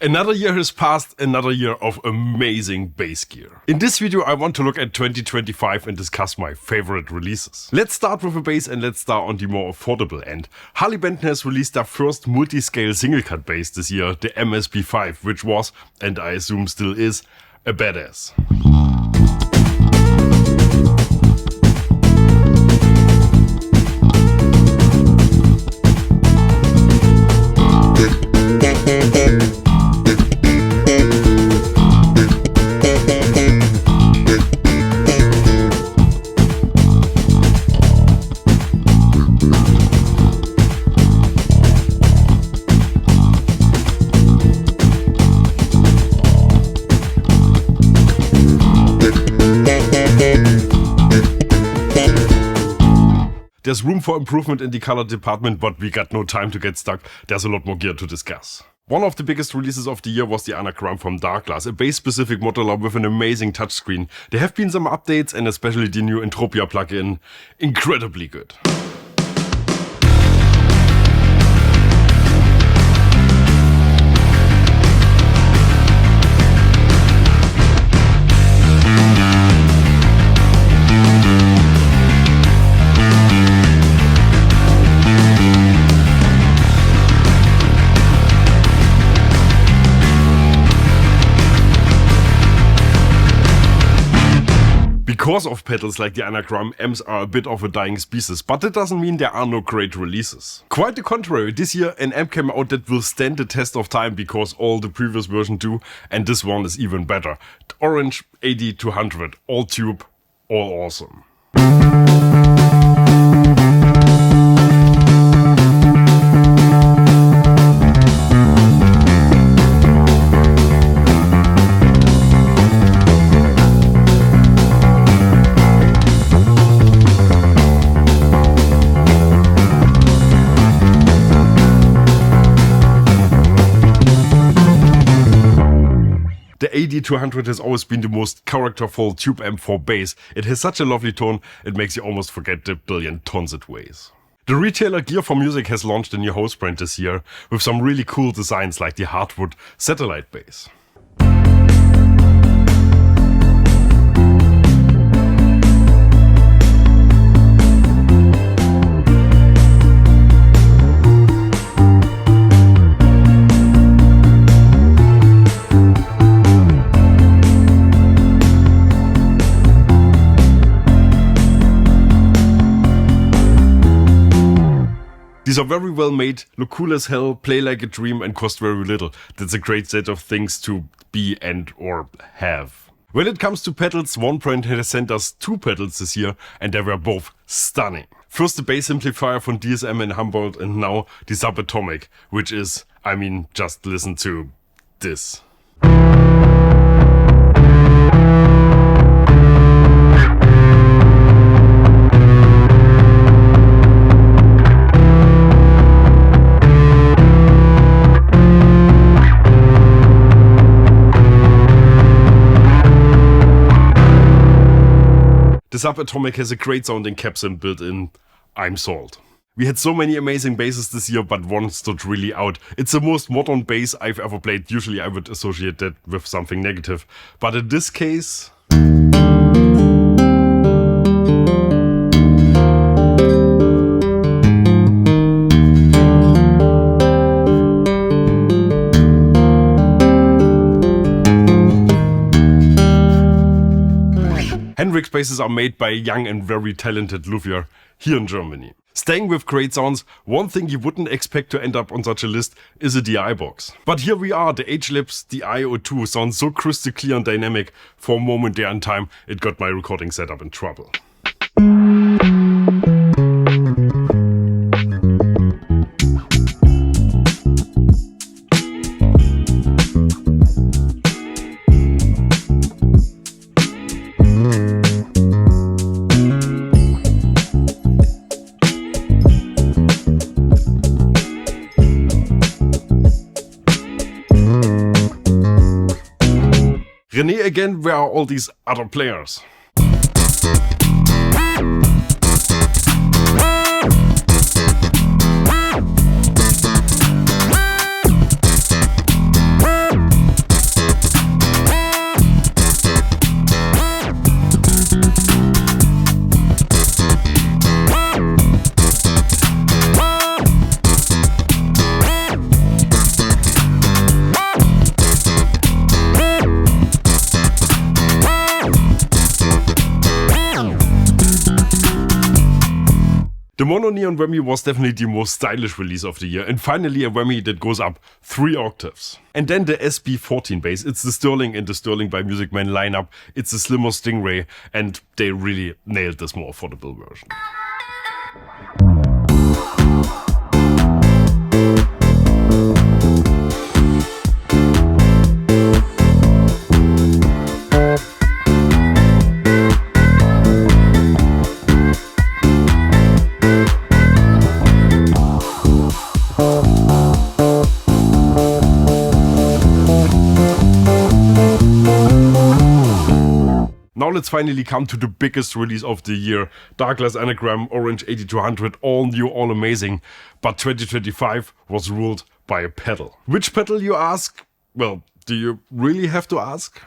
Another year has passed, another year of amazing bass gear. In this video I want to look at 2025 and discuss my favorite releases. Let's start with a bass and let's start on the more affordable end. Harley Benton has released their first multi-scale single cut bass this year, the MSP5, which was, and I assume still is, a badass. There's room for improvement in the color department, but we got no time to get stuck. There's a lot more gear to discuss. One of the biggest releases of the year was the Anagram from Darkglass, a bass-specific modeler with an amazing touchscreen. There have been some updates and especially the new Entropia plugin, incredibly good. Because of pedals like the Anagram, amps are a bit of a dying species, but that doesn't mean there are no great releases. Quite the contrary, this year an amp came out that will stand the test of time because all the previous versions do, and this one is even better. The Orange AD200, all tube, all awesome. The AD200 has always been the most characterful tube amp for bass. It has such a lovely tone, it makes you almost forget the billion tons it weighs. The retailer Gear for Music has launched a new house brand this year with some really cool designs like the Hartwood Satellite bass. These are very well made, look cool as hell, play like a dream and cost very little. That's a great set of things to be and or have. When it comes to pedals, one brand has sent us two pedals this year and they were both stunning. First the bass amplifier from DSM and Humboldt and now the Sub-Atomic, which is, just listen to this. The Sub-Atomic has a great sounding capstan built in. I'm sold. We had so many amazing basses this year, but one stood really out. It's the most modern bass I've ever played. Usually I would associate that with something negative, but in this case... Henrix basses are made by a young and very talented luthier here in Germany. Staying with great sounds, one thing you wouldn't expect to end up on such a list is a DI box. But here we are, the Eich Labs DI02 sounds so crystal clear and dynamic. For a moment there in time, it got my recording setup in trouble. René again, where are all these other players? The MonoNeon Whammy was definitely the most stylish release of the year, and finally a Whammy that goes up 3 octaves. And then the SB14 bass, it's the Sterling and the Sterling by Music Man lineup, it's a slimmer Stingray, and they really nailed this more affordable version. Now let's finally come to the biggest release of the year. Darkglass Anagram, Orange 8200, all new, all amazing. But 2025 was ruled by a pedal. Which pedal, you ask? Well, do you really have to ask?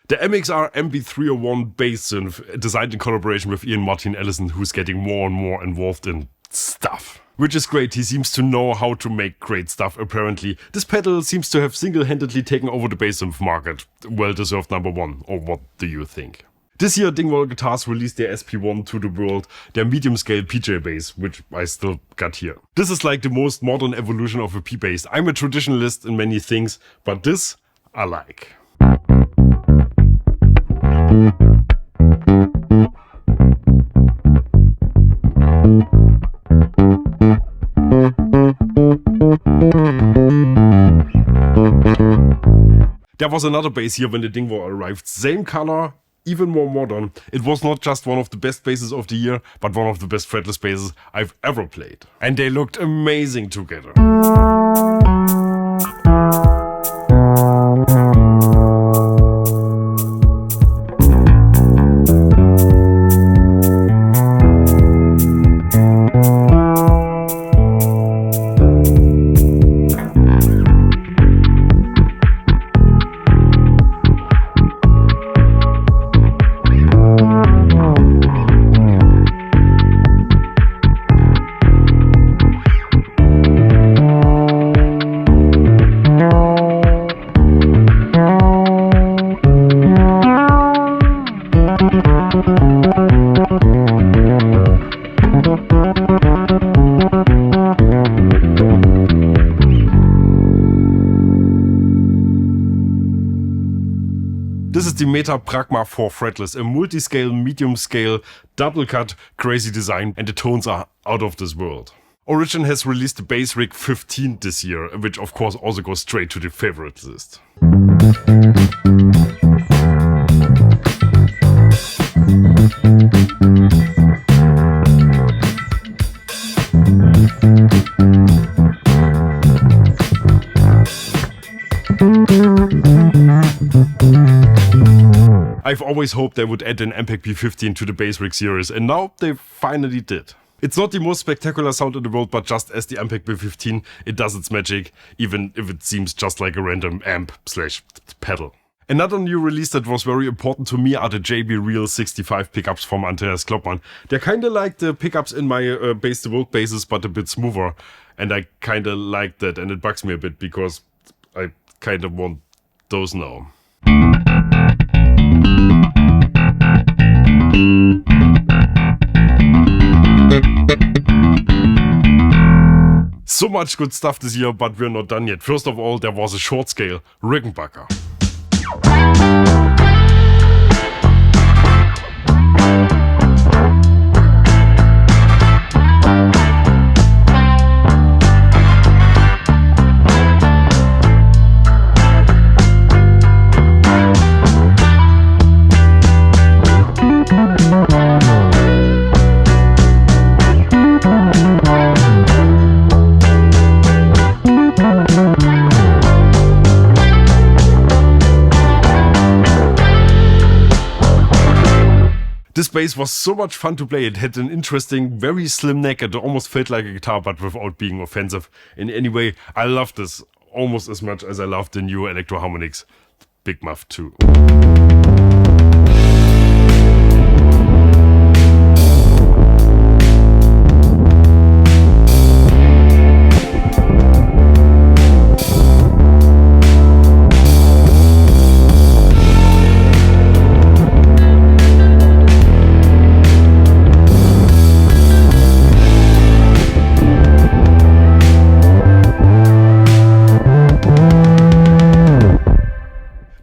The MXR MB301 bass synth, designed in collaboration with Ian Martin Ellison, who's getting more and more involved in stuff. Which is great, he seems to know how to make great stuff apparently. This pedal seems to have single-handedly taken over the bass synth market. Well-deserved #1, or what do you think? This year Dingwall Guitars released their SP1 to the world, their medium-scale PJ bass, which I still got here. This is like the most modern evolution of a P-bass. I'm a traditionalist in many things, but this I like. There was another bass here when the Dingwall arrived. Same color, even more modern. It was not just one of the best basses of the year, but one of the best fretless basses I've ever played. And they looked amazing together. This is the Meta Pragma 4 fretless, a multi-scale, medium-scale, double-cut, crazy design, and the tones are out of this world. Origin has released the BassRig 15 this year, which of course also goes straight to the favorite list. I've always hoped they would add an MPEG B15 to the BassRig series, and now they finally did. It's not the most spectacular sound in the world, but just as the MPEG B15, it does its magic, even if it seems just like a random amp/pedal. Another new release that was very important to me are the JB Real 65 pickups from Andreas Kloppman. They're kinda like the pickups in my BassTheWorld basses, but a bit smoother, and I kinda like that, and it bugs me a bit because I kinda want those now. So much good stuff this year, but we're not done yet. First of all, there was a short scale, Rickenbacker. This bass was so much fun to play. It had an interesting, very slim neck. It almost felt like a guitar, but without being offensive in any way. I love this. almost as much as I love the new Electro Harmonix Big Muff 2.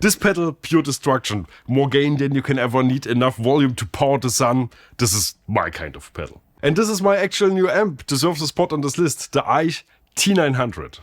This pedal, pure destruction, more gain than you can ever need, enough volume to power the sun. This is my kind of pedal. And this is my actual new amp, deserves a spot on this list, the Eich T900.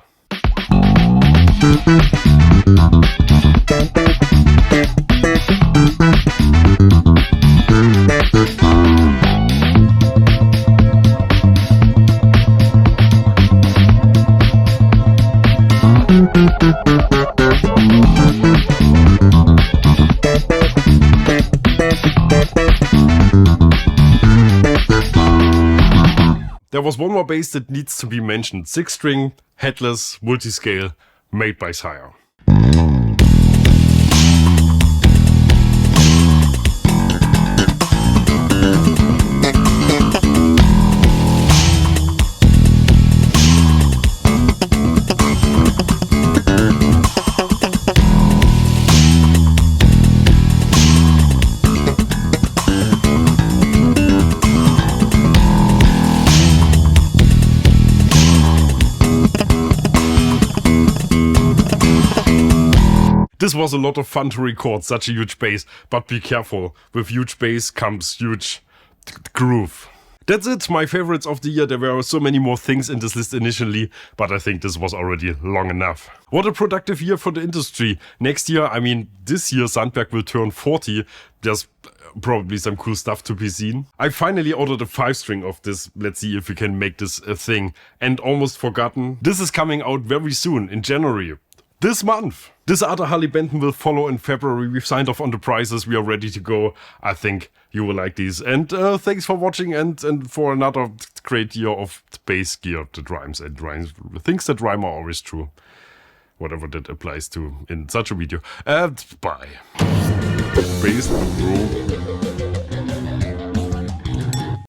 There was one more bass that needs to be mentioned. 6-string, headless, multi-scale, made by Sire. This was a lot of fun to record, such a huge bass, but be careful, with huge bass comes huge groove. That's it, my favorites of the year. There were so many more things in this list initially, but I think this was already long enough. What a productive year for the industry. Next year, I mean, this year Sandberg will turn 40. There's probably some cool stuff to be seen. I finally ordered a 5-string of this. Let's see if we can make this a thing. And almost forgotten, this is coming out very soon, in January. This month. This other Harley Benton will follow in February. We've signed off on the prices. We are ready to go. I think you will like these. And thanks for watching and for another great year of bass gear that rhymes and rhymes. Things that rhyme are always true. Whatever that applies to in such a video. Bye. Bass Bro.